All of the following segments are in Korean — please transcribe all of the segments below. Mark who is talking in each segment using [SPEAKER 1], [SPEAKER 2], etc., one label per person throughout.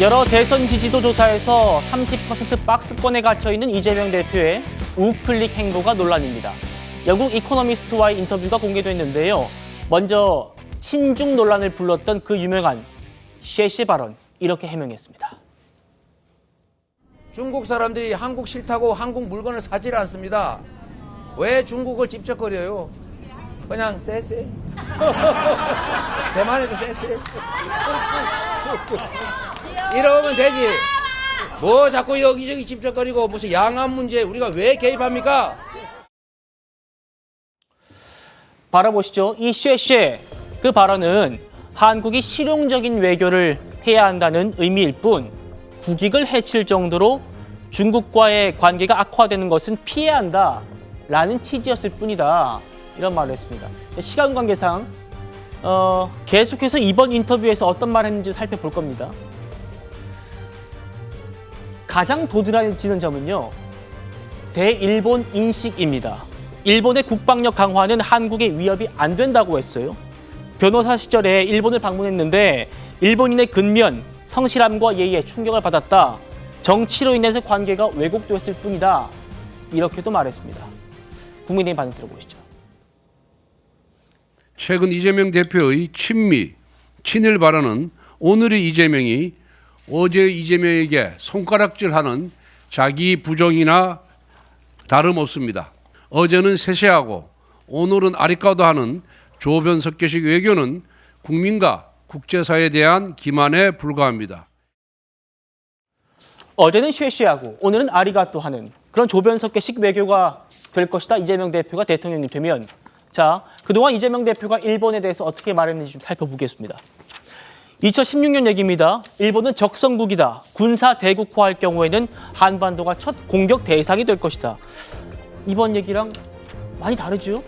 [SPEAKER 1] 여러 대선 지지도 조사에서 30% 박스권에 갇혀있는 이재명 대표의 우클릭 행보가 논란입니다. 영국 이코노미스트와의 인터뷰가 공개됐는데요. 먼저 친중 논란을 불렀던 그 유명한 쉐쉐 발언, 이렇게 해명했습니다.
[SPEAKER 2] 중국 사람들이 한국 싫다고 한국 물건을 사질 않습니다. 왜 중국을 집적거려요? 그냥 쎄쎄. 대만에도 쎄쎄. 이러면 되지. 뭐 자꾸 여기저기 집적거리고 무슨 양안 문제 우리가 왜 개입합니까?
[SPEAKER 1] 바라보시죠. 이 쉐쉐, 그 발언은 한국이 실용적인 외교를 해야 한다는 의미일 뿐 국익을 해칠 정도로 중국과의 관계가 악화되는 것은 피해야 한다라는 취지였을 뿐이다. 이런 말을 했습니다. 시간 관계상 계속해서 이번 인터뷰에서 어떤 말을 했는지 살펴볼 겁니다. 가장 도드라지는 점은요. 대일본 인식입니다. 일본의 국방력 강화는 한국의 위협이 안 된다고 했어요. 변호사 시절에 일본을 방문했는데 일본인의 근면, 성실함과 예의에 충격을 받았다. 정치로 인해서 관계가 왜곡됐을 뿐이다. 이렇게도 말했습니다. 국민의힘 반응 들어보시죠.
[SPEAKER 3] 최근 이재명 대표의 친미, 친일 발언은 오늘의 이재명이 어제 이재명에게 손가락질하는 자기 부정이나 다름없습니다. 어제는 세세하고 오늘은 아리까도하는 조변석계식 외교는 국민과 국제사회에 대한 기만에 불과합니다.
[SPEAKER 1] 어제는 쉐쉐하고 오늘은 아리가또 하는 그런 조변석계식 외교가 될 것이다. 이재명 대표가 대통령이 되면. 자, 그동안 이재명 대표가 일본에 대해서 어떻게 말했는지 좀 살펴보겠습니다. 2016년 얘기입니다. 일본은 적성국이다. 군사 대국화할 경우에는 한반도가 첫 공격 대상이 될 것이다. 이번 얘기랑 많이 다르죠?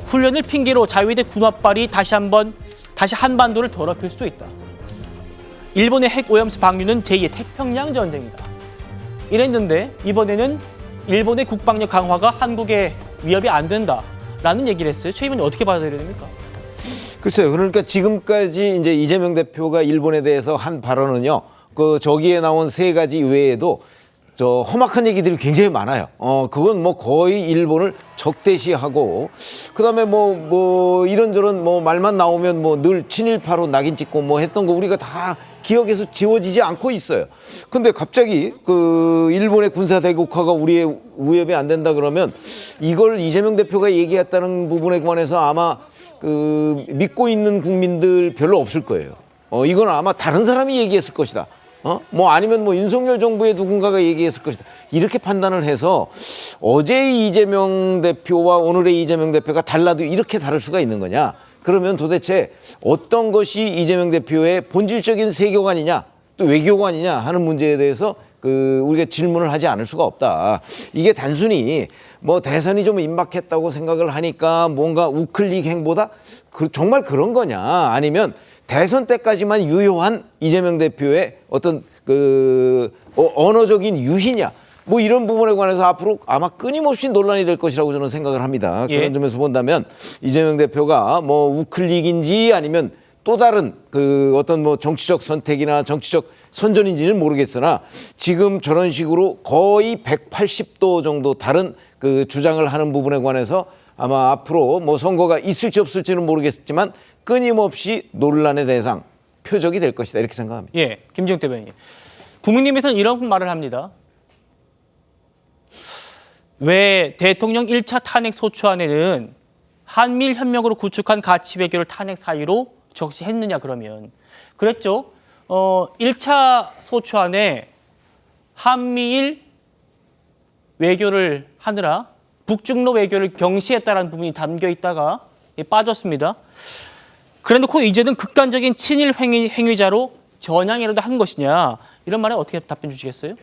[SPEAKER 1] 훈련을 핑계로 자위대 군합발이 다시 한반도를 더럽힐 수도 있다. 일본의 핵 오염수 방류는 제2의 태평양 전쟁이다. 이랬는데 이번에는 일본의 국방력 강화가 한국에 위협이 안 된다라는 얘기를 했어요. 최 의원님 어떻게 받아들여야 됩니까?
[SPEAKER 4] 글쎄요. 그러니까 지금까지 이제 이재명 대표가 일본에 대해서 한 발언은요. 저기에 나온 세 가지 외에도 험악한 얘기들이 굉장히 많아요. 그건 뭐 거의 일본을 적대시하고, 그다음에 뭐 이런저런 뭐 말만 나오면 뭐 늘 친일파로 낙인 찍고 뭐 했던 거 우리가 다 기억에서 지워지지 않고 있어요. 근데 갑자기 일본의 군사 대국화가 우리의 위협이 안 된다 그러면 이걸 이재명 대표가 얘기했다는 부분에 관해서 아마 믿고 있는 국민들 별로 없을 거예요. 이건 아마 다른 사람이 얘기했을 것이다. 뭐 아니면 뭐 윤석열 정부의 누군가가 얘기했을 것이다. 이렇게 판단을 해서 어제의 이재명 대표와 오늘의 이재명 대표가 달라도 이렇게 다를 수가 있는 거냐? 그러면 도대체 어떤 것이 이재명 대표의 본질적인 세계관이냐, 또 외교관이냐 하는 문제에 대해서 우리가 질문을 하지 않을 수가 없다. 이게 단순히 뭐 대선이 좀 임박했다고 생각을 하니까 뭔가 우클릭 행보다 정말 그런 거냐? 아니면 대선 때까지만 유효한 이재명 대표의 어떤 언어적인 유희냐, 뭐 이런 부분에 관해서 앞으로 아마 끊임없이 논란이 될 것이라고 저는 생각을 합니다.
[SPEAKER 1] 예.
[SPEAKER 4] 그런 점에서 본다면 이재명 대표가 뭐 우클릭인지 아니면 또 다른 어떤 뭐 정치적 선택이나 정치적 선전인지는 모르겠으나 지금 저런 식으로 거의 180도 정도 다른 주장을 하는 부분에 관해서 아마 앞으로 뭐 선거가 있을지 없을지는 모르겠지만 끊임없이 논란의 대상, 표적이 될 것이다. 이렇게 생각합니다.
[SPEAKER 1] 예, 김지영 대변인. 국민의힘에서는 이런 말을 합니다. 왜 대통령 1차 탄핵 소추안에는 한미일 협력으로 구축한 가치 외교를 탄핵 사유로 적시했느냐 그러면. 그랬죠. 1차 소추안에 한미일 외교를 하느라 북중로 외교를 경시했다라는 부분이 담겨 있다가 빠졌습니다. 그래놓고 이제는 극단적인 친일 행위자로 전향이라도 한 것이냐, 이런 말에 어떻게 답변 주시겠어요?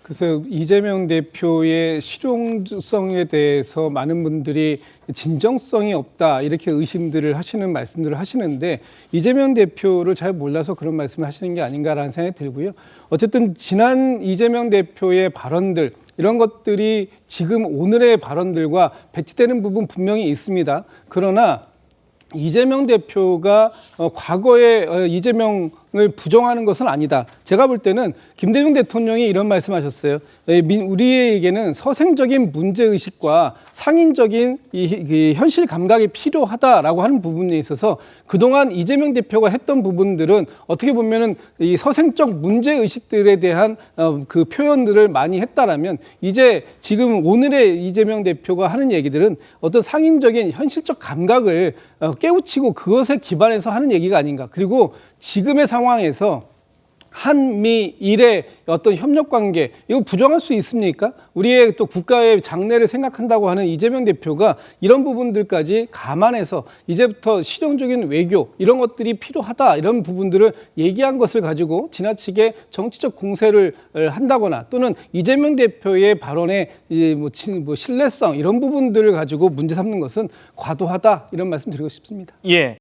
[SPEAKER 5] 그래서 이재명 대표의 실용성에 대해서 많은 분들이 진정성이 없다 이렇게 의심들을 하시는 말씀들을 하시는데 이재명 대표를 잘 몰라서 그런 말씀을 하시는 게 아닌가라는 생각이 들고요. 어쨌든 지난 이재명 대표의 발언들 이런 것들이 지금 오늘의 발언들과 배치되는 부분 분명히 있습니다. 그러나 이재명 대표가 과거에 이재명 부정하는 것은 아니다. 제가 볼 때는 김대중 대통령이 이런 말씀하셨어요. 우리에게는 서생적인 문제의식과 상인적인 이 현실 감각이 필요하다라고 하는 부분에 있어서 그동안 이재명 대표가 했던 부분들은 어떻게 보면은 이 서생적 문제의식들에 대한 그 표현들을 많이 했다라면 이제 지금 오늘의 이재명 대표가 하는 얘기들은 어떤 상인적인 현실적 감각을 깨우치고 그것에 기반해서 하는 얘기가 아닌가. 그리고 지금의 상황에서 한미일의 어떤 협력 관계 이거 부정할 수 있습니까? 우리의 또 국가의 장래를 생각한다고 하는 이재명 대표가 이런 부분들까지 감안해서 이제부터 실용적인 외교 이런 것들이 필요하다 이런 부분들을 얘기한 것을 가지고 지나치게 정치적 공세를 한다거나 또는 이재명 대표의 발언의 신뢰성 이런 부분들을 가지고 문제 삼는 것은 과도하다 이런 말씀 드리고 싶습니다.
[SPEAKER 1] 예.